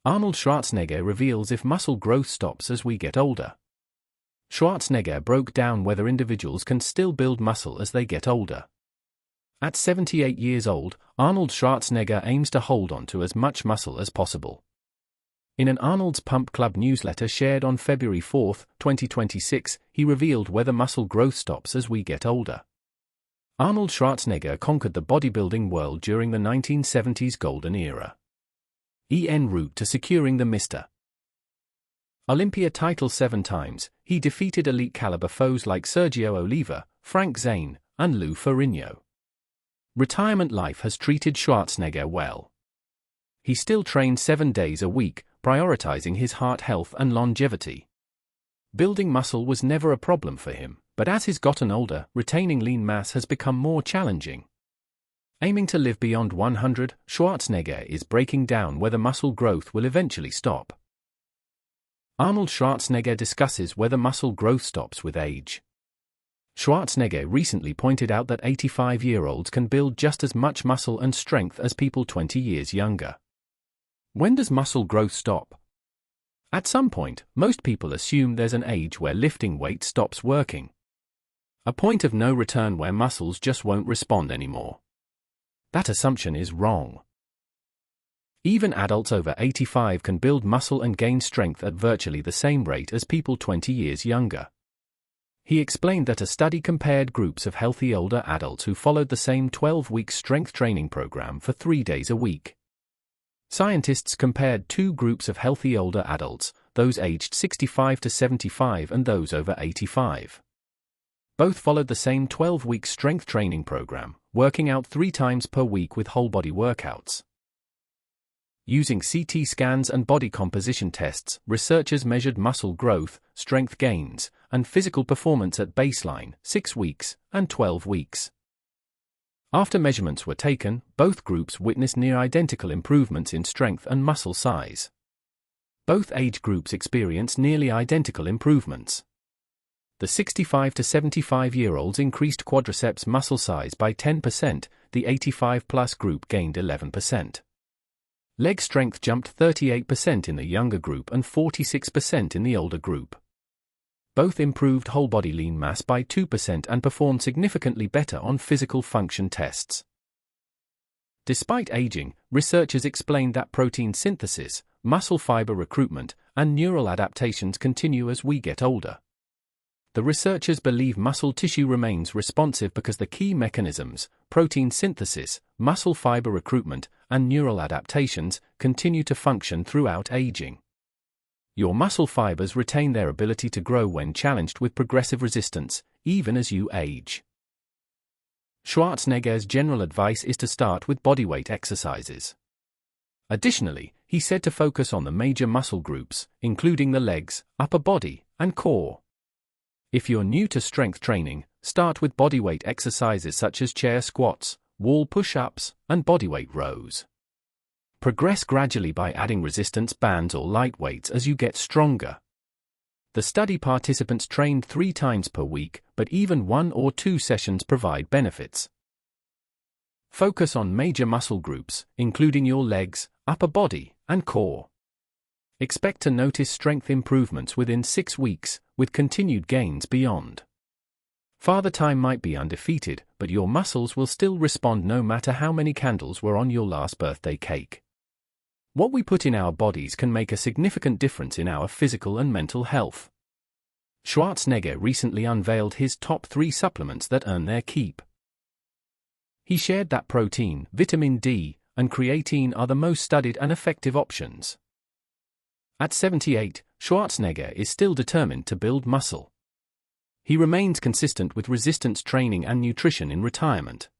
Arnold Schwarzenegger reveals if muscle growth stops as we get older. Schwarzenegger broke down whether individuals can still build muscle as they get older. At 78 years old, Arnold Schwarzenegger aims to hold on to as much muscle as possible. In an Arnold's Pump Club newsletter shared on February 4, 2026, he revealed whether muscle growth stops as we get older. Arnold Schwarzenegger conquered the bodybuilding world during the 1970s golden era. En route to securing the Mr. Olympia title 7 times, he defeated elite-caliber foes like Sergio Oliva, Frank Zane, and Lou Ferrigno. Retirement life has treated Schwarzenegger well. He still trains 7 days a week, prioritizing his heart health and longevity. Building muscle was never a problem for him, but as he's gotten older, retaining lean mass has become more challenging. Aiming to live beyond 100, Schwarzenegger is breaking down whether muscle growth will eventually stop. Arnold Schwarzenegger discusses whether muscle growth stops with age. Schwarzenegger recently pointed out that 85-year-olds can build just as much muscle and strength as people 20 years younger. When does muscle growth stop? At some point, most people assume there's an age where lifting weights stops working. A point of no return where muscles just won't respond anymore. That assumption is wrong. Even adults over 85 can build muscle and gain strength at virtually the same rate as people 20 years younger. He explained that a study compared groups of healthy older adults who followed the same 12-week strength training program for 3 days a week. Scientists compared 2 groups of healthy older adults, those aged 65 to 75 and those over 85. Both followed the same 12-week strength training program, working out 3 times per week with whole-body workouts. Using CT scans and body composition tests, researchers measured muscle growth, strength gains, and physical performance at baseline, 6 weeks, and 12 weeks. After measurements were taken, both groups witnessed near-identical improvements in strength and muscle size. Both age groups experienced nearly identical improvements. The 65 to 75-year-olds increased quadriceps muscle size by 10%, the 85-plus group gained 11%. Leg strength jumped 38% in the younger group and 46% in the older group. Both improved whole-body lean mass by 2% and performed significantly better on physical function tests. Despite aging, researchers explained that protein synthesis, muscle fiber recruitment, and neural adaptations continue as we get older. The researchers believe muscle tissue remains responsive because the key mechanisms, protein synthesis, muscle fiber recruitment, and neural adaptations, continue to function throughout aging. Your muscle fibers retain their ability to grow when challenged with progressive resistance, even as you age. Schwarzenegger's general advice is to start with bodyweight exercises. Additionally, he said to focus on the major muscle groups, including the legs, upper body, and core. If you're new to strength training, start with bodyweight exercises such as chair squats, wall push-ups, and bodyweight rows. Progress gradually by adding resistance bands or light weights as you get stronger. The study participants trained 3 times per week, but even 1 or 2 sessions provide benefits. Focus on major muscle groups, including your legs, upper body, and core. Expect to notice strength improvements within 6 weeks, with continued gains beyond. Father Time might be undefeated, but your muscles will still respond no matter how many candles were on your last birthday cake. What we put in our bodies can make a significant difference in our physical and mental health. Schwarzenegger recently unveiled his top 3 supplements that earn their keep. He shared that protein, vitamin D, and creatine are the most studied and effective options. At 78, Schwarzenegger is still determined to build muscle. He remains consistent with resistance training and nutrition in retirement.